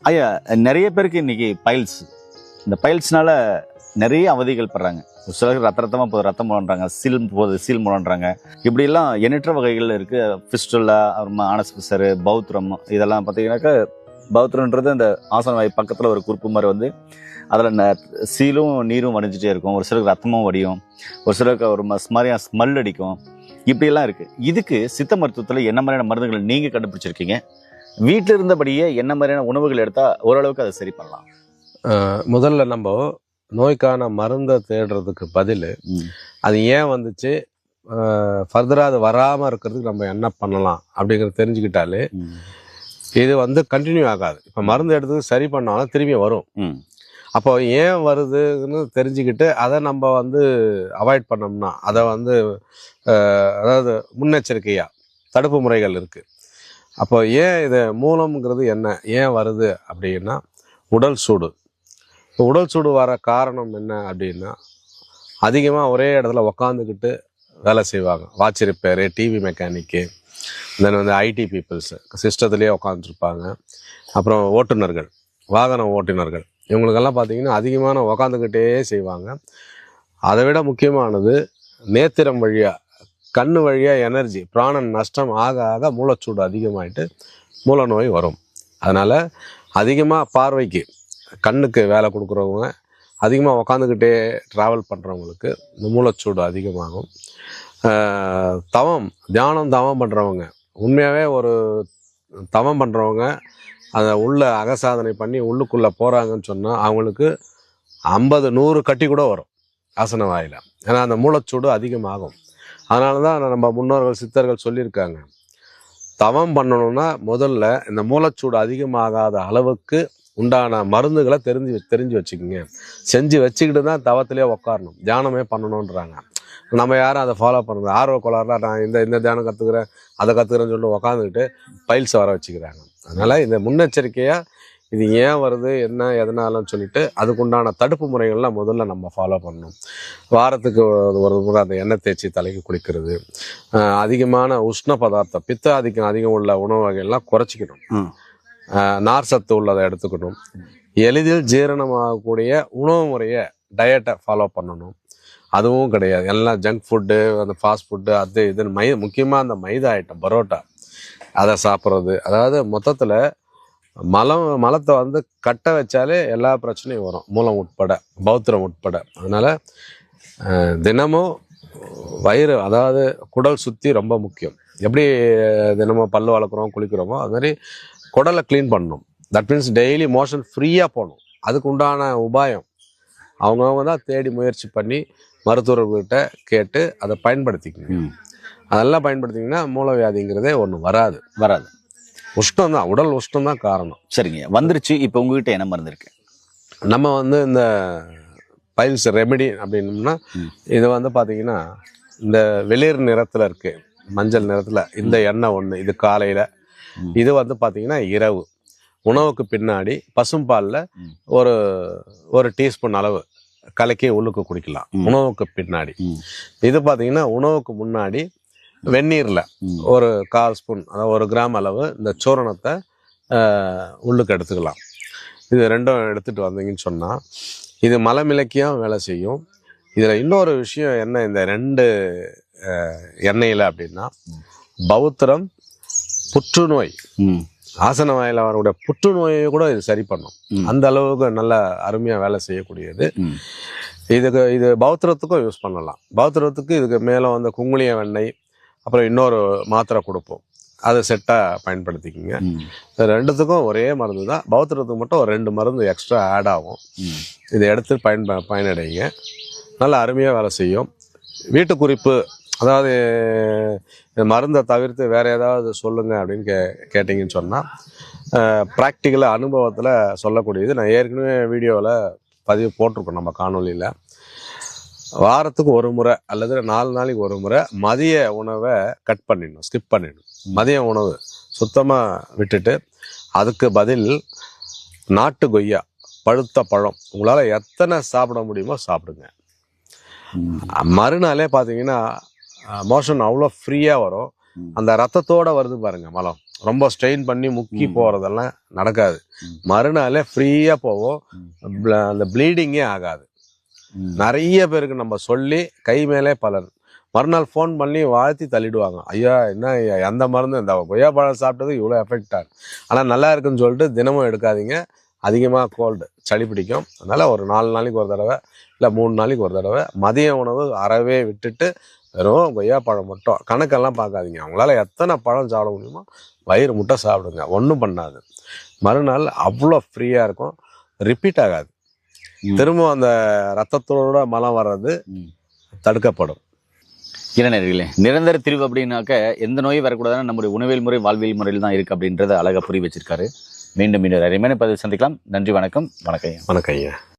ஐயா, நிறைய பேருக்கு இன்னைக்கு பைல்ஸ், இந்த பைல்ஸ்னால நிறைய அவதிகள் படுறாங்க. ஒரு சிலருக்கு ரத்தமா போகுது, ரத்தம் முழன்றாங்க, சீல் போகுது, சீல் முழன்றாங்க. இப்படிலாம் எண்ணற்ற வகைகள் இருக்கு. ஃபிஸ்டுலா, அப்புறமா ஆனஸ்பிசரு, பௌத்திரம், இதெல்லாம் பார்த்தீங்கன்னாக்கா பௌத்திரன்றது அந்த ஆசன வாய் பக்கத்தில் ஒரு குறுப்பு மாதிரி வந்து அதில் சீலும் நீரும் வடிஞ்சிட்டே இருக்கும். ஒரு சிலருக்கு ரத்தமும் வடியும், ஒரு சிலருக்கு ஒரு மாதிரியான ஸ்மெல் அடிக்கும். இப்படியெல்லாம் இருக்குது. இதுக்கு சித்த மருத்துவத்தில் என்ன மாதிரியான மருந்துகள் நீங்கள் கண்டுபிடிச்சிருக்கீங்க? வீட்டில் இருந்தபடியே என்ன மாதிரியான உணவுகள் எடுத்தால் ஓரளவுக்கு அதை சரி பண்ணலாம்? முதல்ல நம்ம நோய்க்கான மருந்தை தேடுறதுக்கு பதில் அது ஏன் வந்துச்சு, ஃபர்தராக அது வராமல் இருக்கிறதுக்கு நம்ம என்ன பண்ணலாம் அப்படிங்கிறத தெரிஞ்சுக்கிட்டாலே இது வந்து கண்டினியூ ஆகாது. இப்போ மருந்து எடுத்து சரி பண்ணாலும் திரும்பி வரும். அப்போ ஏன் வருதுன்னு தெரிஞ்சுக்கிட்டு அதை நம்ம வந்து அவாய்ட் பண்ணோம்னா, அதை வந்து அதாவது முன்னெச்சரிக்கையாக தடுப்பு முறைகள் இருக்குது. அப்போ ஏன் இது மூலம்ங்கிறது என்ன, ஏன் வருது அப்படின்னா உடல் சூடு. இப்போ உடல் சூடு வர காரணம் என்ன அப்படின்னா, அதிகமாக ஒரே இடத்துல உக்காந்துக்கிட்டு வேலை செய்வாங்க. வாட்ச் ரிப்பேரு, டிவி மெக்கானிக்கு, தென் வந்து ஐடி பீப்புள்ஸு சிஸ்டத்துலேயே உக்காந்துருப்பாங்க. அப்புறம் ஓட்டுநர்கள், வாகன ஓட்டுநர்கள், இவங்களுக்கெல்லாம் பார்த்திங்கன்னா அதிகமான உக்காந்துக்கிட்டே செய்வாங்க. அதை விட முக்கியமானது நேத்திரம் வழியாக, கண்ணு வழியாக எனர்ஜி பிராணன் நஷ்டம் ஆக ஆக மூளைச்சூடு அதிகமாகிட்டு மூல நோய் வரும். அதனால் அதிகமாக பார்வைக்கு கண்ணுக்கு வேலை கொடுக்குறவங்க, அதிகமாக உக்காந்துக்கிட்டே ட்ராவல் பண்ணுறவங்களுக்கு இந்த மூளைச்சூடு அதிகமாகும். தியானம் பண்ணுறவங்க, உண்மையாகவே ஒரு தவம் பண்ணுறவங்க அதை உள்ள அகசாதனை பண்ணி உள்ளுக்குள்ளே போகிறாங்கன்னு சொன்னால் அவங்களுக்கு 50-100 கட்டி கூட வரும் ஆசன வாயில். ஏன்னா அந்த மூளைச்சூடு அதிகமாகும். அதனால தான் நம்ம முன்னோர்கள் சித்தர்கள் சொல்லியிருக்காங்க, தவம் பண்ணணும்னா முதல்ல இந்த மூளைச்சூடு அதிகமாகாத அளவுக்கு உண்டான மருந்துகளை தெரிஞ்சு வச்சுக்கோங்க. செஞ்சு வச்சுக்கிட்டு தான் தவத்திலே உட்காரணும், தியானமே பண்ணணுன்றாங்க. நம்ம யாரும் அதை ஃபாலோ பண்ணுறது ஆர்வ கோளாறுல நான் இந்த தியானம் கற்றுக்குறேன், அதை கற்றுக்குறேன்னு சொல்லிட்டு உட்காந்துக்கிட்டு பைல்ஸ் வர வச்சுக்கிறாங்க. அதனால் இந்த முன்னெச்சரிக்கையாக இது ஏன் வருது, என்ன எதனாலன்னு சொல்லிட்டு அதுக்குண்டான தடுப்பு முறைகள்லாம் முதல்ல நம்ம ஃபாலோ பண்ணணும். வாரத்துக்கு ஒரு முறை அந்த எண்ணெய் தேய்ச்சி தலைக்கு குளிக்கிறது, அதிகமான உஷ்ண பதார்த்தம், பித்த அதிகம் உள்ள உணவு வகைகள்லாம் குறைச்சிக்கணும், நார் சத்து உள்ளதை எடுத்துக்கணும், எளிதில் ஜீரணமாகக்கூடிய உணவு முறையை டயட்டை ஃபாலோ பண்ணணும். அதுவும் கிடையாது, எல்லாம் ஜங்க் ஃபுட்டு, அந்த ஃபாஸ்ட் ஃபுட்டு, அது இதுன்னு முக்கியமாக அந்த மைதா ஐட்டம், பரோட்டா, அதை சாப்பிட்றது. அதாவது மொத்தத்தில் மலத்தை வந்து கட்ட வச்சாலே எல்லா பிரச்சனையும் வரும், மூலம் உட்பட, பௌத்திரம் உட்பட. அதனால் தினமும் வயிறு, அதாவது குடல் சுத்தி ரொம்ப முக்கியம். எப்படி தினமும் பல்லு வளர்க்குறோம், குளிக்கிறோமோ அது மாதிரி குடலை க்ளீன் பண்ணணும். தட் மீன்ஸ் டெய்லி மோஷன் ஃப்ரீயாக போகணும். அதுக்கு உண்டான உபாயம் அவங்கவுங்க தான் தேடி முயற்சி பண்ணி மருத்துவர்கிட்ட கேட்டு அதை பயன்படுத்திக்கணும். அதெல்லாம் பயன்படுத்திங்கன்னா மூலவியாதிங்கிறதே ஒன்று வராது. உஷ்ணம் தான், உடல் உஷ்ணம் தான் காரணம். சரிங்க, வந்துருச்சு. இப்போ உங்ககிட்ட என்ன மருந்து இருக்கு? நம்ம வந்து இந்த பைல்ஸ் ரெமெடி அப்படின்னோம்னா, இது வந்து பார்த்தீங்கன்னா இந்த வெளிர் நிறத்தில் இருக்கு, மஞ்சள் நிறத்தில் இந்த எண்ணெய் ஒன்று, இது காலையில், இது வந்து பார்த்தீங்கன்னா இரவு உணவுக்கு பின்னாடி பசும்பாலில் ஒரு டீஸ்பூன் அளவு கலக்கி உள்ளுக்கு குடிக்கலாம் உணவுக்கு பின்னாடி. இது பார்த்தீங்கன்னா உணவுக்கு முன்னாடி வெந்நீரில் ஒரு 1/4 ஸ்பூன், அதாவது 1 கிராம் அளவு இந்த சூரணத்தை உள்ளுக்கு எடுத்துக்கலாம். இது ரெண்டும் எடுத்துகிட்டு வந்தீங்கன்னு சொன்னால் இது மலமிளக்கியாக வேலை செய்யும். இதில் இன்னொரு விஷயம் என்ன, இந்த 2 எண்ணெயில் அப்படின்னா, பௌத்திரம் புற்றுநோய், ஆசன வாயில் அவருடைய புற்றுநோயை கூட இது சரி பண்ணும். அந்த அளவுக்கு நல்ல அருமையாக வேலை செய்யக்கூடியது. இது பௌத்திரத்துக்கும் யூஸ் பண்ணலாம். பௌத்திரத்துக்கு இதுக்கு மேலே வந்து குங்குளிய வெண்ணெய், அப்புறம் இன்னொரு மாத்திரை கொடுப்போம், அதை செட்டாக பயன்படுத்திக்கிங்க. ரெண்டுத்துக்கும் ஒரே மருந்து தான், பௌத்திரத்துக்கு மட்டும் ஒரு 2 மருந்து எக்ஸ்ட்ரா ஆட் ஆகும். இதை எடுத்து பயனடைங்க, நல்லா அருமையாக வேலை செய்யும். வீட்டு குறிப்பு, அதாவது மருந்தை தவிர்த்து வேறு ஏதாவது சொல்லுங்கள் அப்படின்னு கேட்டிங்கன்னு சொன்னால், ப்ராக்டிக்கலாக அனுபவத்தில் சொல்லக்கூடியது நான் ஏற்கனவே வீடியோவில் பதிவு போட்டிருக்கோம் நம்ம காணொலியில். வாரத்துக்கு ஒரு முறை அல்லது 4 நாளைக்கு ஒரு முறை மதிய உணவை ஸ்கிப் பண்ணிடணும். மதிய உணவு சுத்தமாக விட்டுட்டு அதுக்கு பதில் நாட்டு கொய்யா, பழுத்த பழம், உங்களால் எத்தனை சாப்பிட முடியுமோ சாப்பிடுங்க. மறுநாளே பார்த்தீங்கன்னா மோஷன் அவ்வளோ ஃப்ரீயாக வரும். அந்த ரத்தத்தோடு வருது பாருங்க மலம், ரொம்ப ஸ்ட்ரெயின் பண்ணி முக்கி ம். போகிறதெல்லாம் நடக்காது. ம். மறுநாளே ஃப்ரீயாக போவோம். ம். அந்த ப்ளீடிங்கே ஆகாது. ம். நிறைய பேருக்கு நம்ம சொல்லி கை மேலே பலன். மறுநாள் ஃபோன் பண்ணி வாழ்த்தி தள்ளிடுவாங்க. ஐயா என்ன ஐயா எந்த மருந்து இந்த கொய்யா பழம் சாப்பிட்டது இவ்வளோ எஃபெக்ட் ஆகும். ஆனால் நல்லா இருக்குன்னு சொல்லிட்டு தினமும் எடுக்காதீங்க. அதிகமாக கோல்டு சளி பிடிக்கும். அதனால் ஒரு 4 நாளைக்கு ஒரு தடவை இல்லை 3 நாளைக்கு ஒரு தடவை மதிய உணவு அறவே விட்டுட்டு வெறும் கொய்யா பழம் மட்டும். கணக்கெல்லாம் பார்க்காதீங்க. அவங்களால எத்தனை பழம் சாப்பிட முடியுமோ வயிறு முட்டை சாப்பிடுங்க. ஒன்றும் பண்ணாது. மறுநாள் அவ்வளோ ஃப்ரீயாக இருக்கும். ரிப்பீட் ஆகாது. ம். திரும்ப அந்த ரத்தத்தோட மலம் வர்றது ம். தடுக்கப்படும். இளைஞர்களே, நிரந்தர தீர்வு அப்படின்னாக்க எந்த நோயும் வரக்கூடாதுன்னா நம்முடைய உணவியல் முறை வாழ்வியல் முறையில் தான் இருக்கு அப்படின்றத அழகா புரிய வச்சிருக்காரு. மீண்டும் இன்னொரு அருமையான பதிவு சந்திக்கலாம். நன்றி, வணக்கம். வணக்கம் ஐயா. வணக்கம் ஐயா.